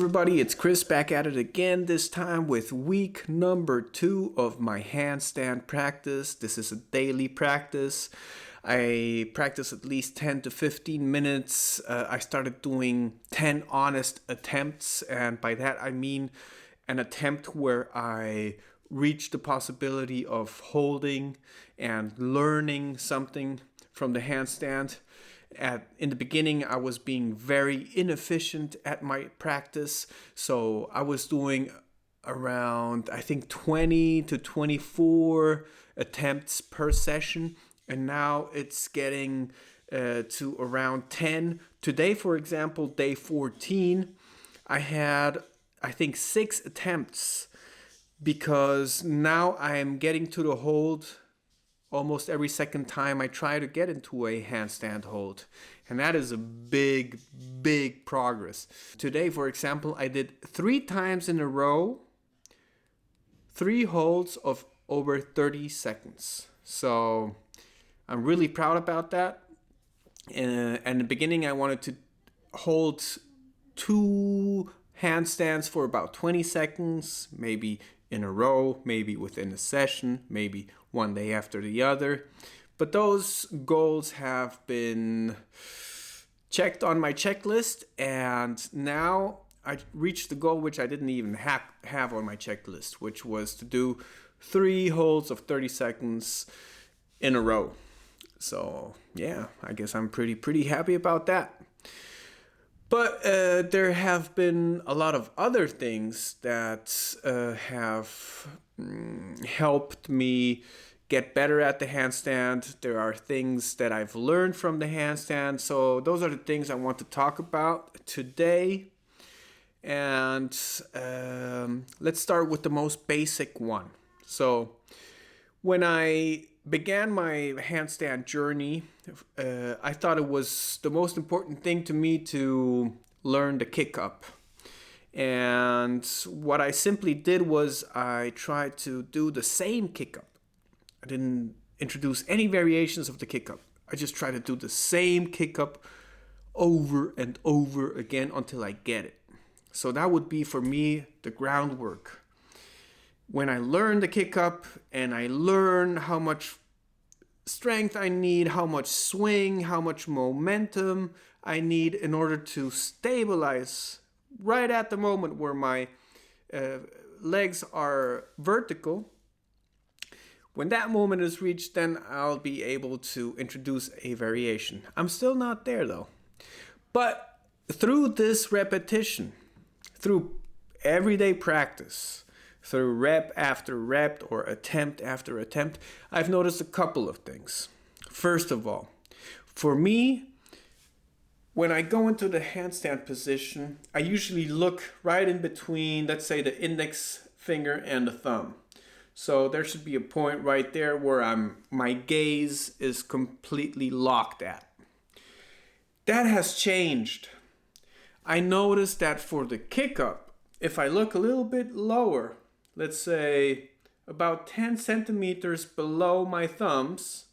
everybody, it's Chris back at it again, this time with week number 2 of my handstand practice. This is a daily practice. I practice at least 10 to 15 minutes. I started doing 10 honest attempts, and by that I mean an attempt where I reach the possibility of holding and learning something from the handstand. In the beginning, I was being very inefficient at my practice, so I was doing around, I think, 20 to 24 attempts per session, and now it's getting to around 10. Today, for example, day 14, I had, I think, 6 attempts, because now I am getting to the hold almost every second time I try to get into a handstand hold. And that is a big progress. Today, for example, I did 3 times in a row, 3 holds of over 30 seconds. So I'm really proud about that. And in the beginning, I wanted to hold 2 handstands for about 20 seconds, maybe in a row, maybe within a session, maybe one day after the other. But those goals have been checked on my checklist, and now I reached the goal which I didn't even have on my checklist, which was to do 3 holds of 30 seconds in a row. So yeah, I guess I'm pretty happy about that. But there have been a lot of other things that have helped me get better at the handstand. There are things that I've learned from the handstand. So those are the things I want to talk about today. And let's start with the most basic one. So when I began my handstand journey, I thought it was the most important thing to me to learn the kick up. And what I simply did was I tried to do the same kick up. I didn't introduce any variations of the kick up. I just tried to do the same kick up over and over again until I get it. So that would be for me the groundwork. When I learn the kick up and I learn how much strength I need, how much swing, how much momentum I need in order to stabilize right at the moment where my legs are vertical. When that moment is reached, then I'll be able to introduce a variation. I'm still not there though. But through this repetition, through everyday practice, through rep after rep or attempt after attempt, I've noticed a couple of things. First of all, for me, when I go into the handstand position, I usually look right in between, let's say, the index finger and the thumb. So there should be a point right there where my gaze is completely locked at. That has changed. I noticed that for the kick up, if I look a little bit lower, let's say about 10 centimeters below my thumbs,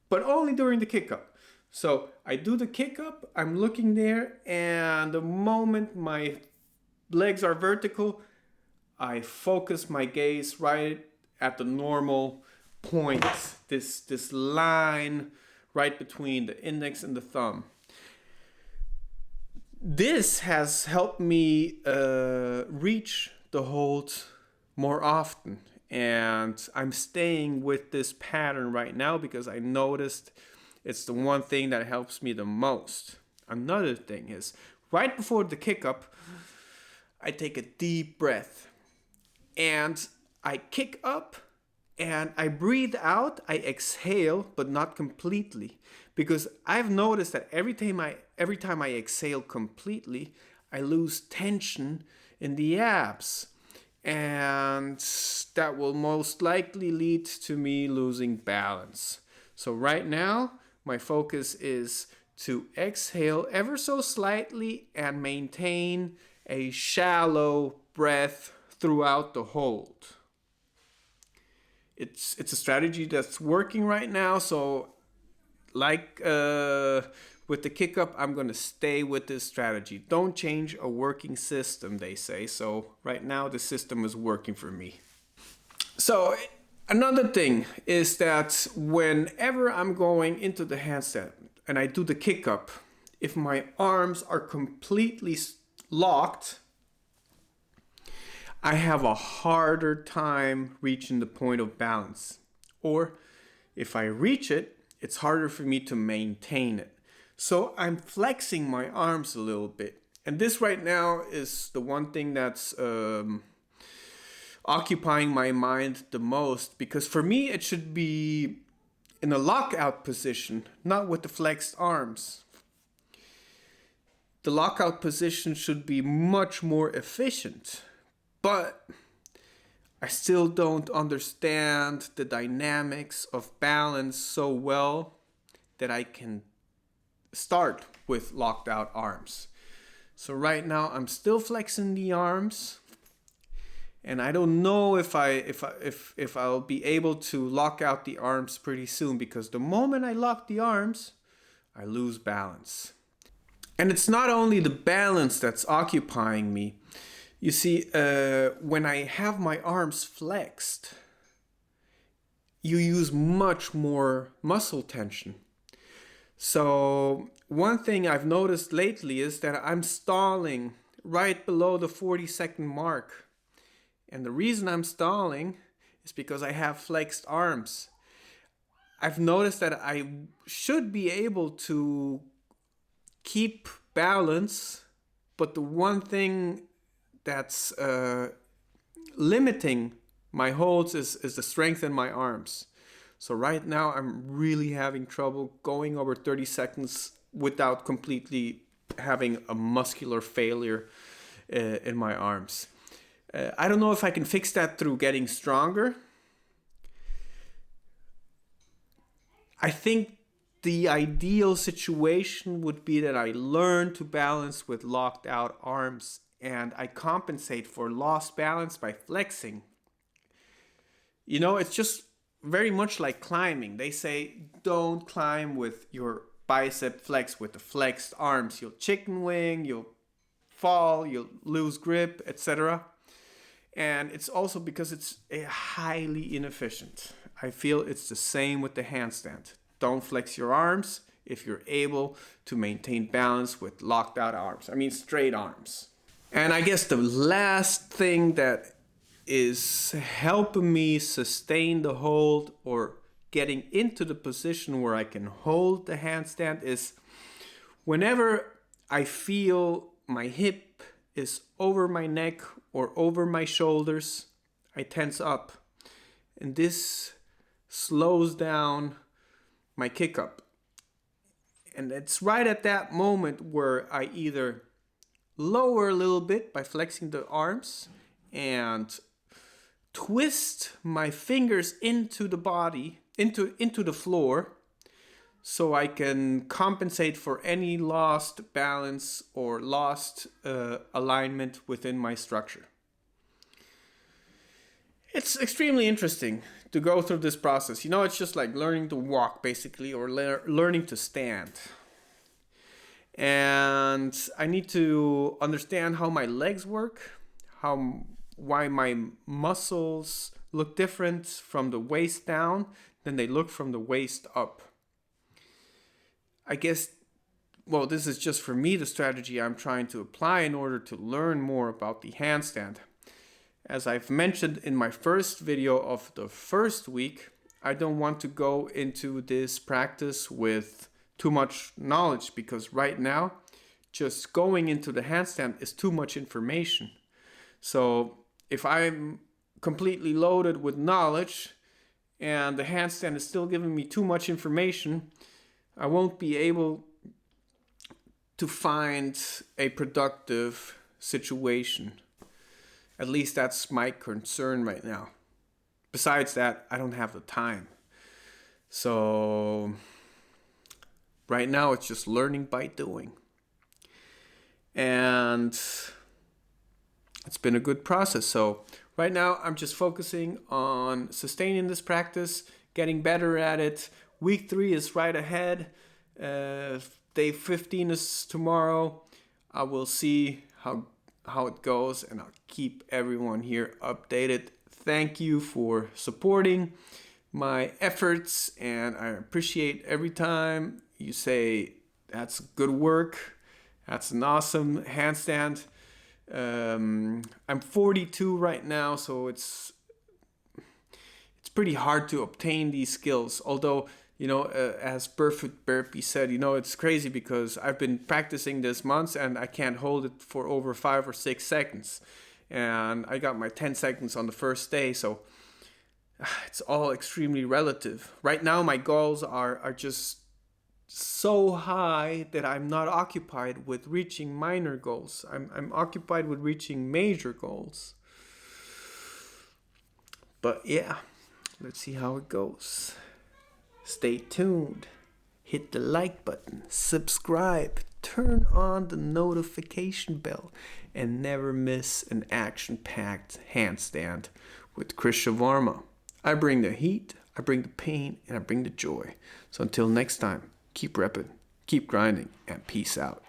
but only during the kick up. So I do the kick up, I'm looking there, and the moment my legs are vertical, I focus my gaze right at the normal point, this line right between the index and the thumb. This has helped me reach the hold more often, and I'm staying with this pattern right now because I noticed it's the one thing that helps me the most. Another thing is, right before the kick up, I take a deep breath and I kick up and I breathe out, I exhale, but not completely, because I've noticed that every time I exhale completely, I lose tension in the abs, and that will most likely lead to me losing balance. So right now, my focus is to exhale ever so slightly and maintain a shallow breath throughout the hold. It's a strategy that's working right now. So like with the kick up, I'm going to stay with this strategy. Don't change a working system, they say. So right now the system is working for me. So another thing is that whenever I'm going into the handstand and I do the kick up, if my arms are completely locked, I have a harder time reaching the point of balance. Or if I reach it, it's harder for me to maintain it. So I'm flexing my arms a little bit. And this right now is the one thing that's occupying my mind the most, because for me it should be in a lockout position, not with the flexed arms. The lockout position should be much more efficient, but I still don't understand the dynamics of balance so well that I can start with locked out arms. So right now I'm still flexing the arms, and I don't know if I'll be able to lock out the arms pretty soon, because the moment I lock the arms, I lose balance. And it's not only the balance that's occupying me. You see, when I have my arms flexed, you use much more muscle tension. So one thing I've noticed lately is that I'm stalling right below the 40-second mark. And the reason I'm stalling is because I have flexed arms. I've noticed that I should be able to keep balance, but the one thing that's limiting my holds is the strength in my arms. So right now I'm really having trouble going over 30 seconds without completely having a muscular failure in my arms. I don't know if I can fix that through getting stronger. I think the ideal situation would be that I learn to balance with locked out arms, and I compensate for lost balance by flexing. You know, it's just very much like climbing. They say don't climb with your bicep flex with the flexed arms. You'll chicken wing, you'll fall, you'll lose grip, etc. And it's also because it's highly inefficient. I feel it's the same with the handstand. Don't flex your arms if you're able to maintain balance with locked out arms. I mean, straight arms. And I guess the last thing that is helping me sustain the hold or getting into the position where I can hold the handstand is whenever I feel my hip is over my neck or over my shoulders, I tense up. And this slows down my kick up. And it's right at that moment where I either lower a little bit by flexing the arms and twist my fingers into the body, into the floor, so I can compensate for any lost balance or lost alignment within my structure. It's extremely interesting to go through this process. You know, it's just like learning to walk basically, or learning to stand. And I need to understand how my legs work, why my muscles look different from the waist down than they look from the waist up. I guess, well, this is just for me the strategy I'm trying to apply in order to learn more about the handstand. As I've mentioned in my first video of the first week, I don't want to go into this practice with too much knowledge, because right now just going into the handstand is too much information. So if I'm completely loaded with knowledge and the handstand is still giving me too much information, I won't be able to find a productive situation. At least that's my concern right now. Besides that, I don't have the time. So right now it's just learning by doing. And it's been a good process. So right now I'm just focusing on sustaining this practice, getting better at it. Week 3 is right ahead. day 15 is tomorrow. I will see how it goes, and I'll keep everyone here updated. Thank you for supporting my efforts, and I appreciate every time you say that's good work, that's an awesome handstand. I'm 42 right now, so it's pretty hard to obtain these skills. Although, as Perfect Burpee said, it's crazy because I've been practicing this months and I can't hold it for over 5 or 6 seconds. And I got my 10 seconds on the first day, so it's all extremely relative. Right now, my goals are just so high that I'm not occupied with reaching minor goals. I'm occupied with reaching major goals. But yeah, let's see how it goes. Stay tuned. Hit the like button, subscribe, turn on the notification bell, and never miss an action-packed handstand with Chris Shawarma. I bring the heat, I bring the pain, and I bring the joy. So until next time, keep repping, keep grinding, and peace out.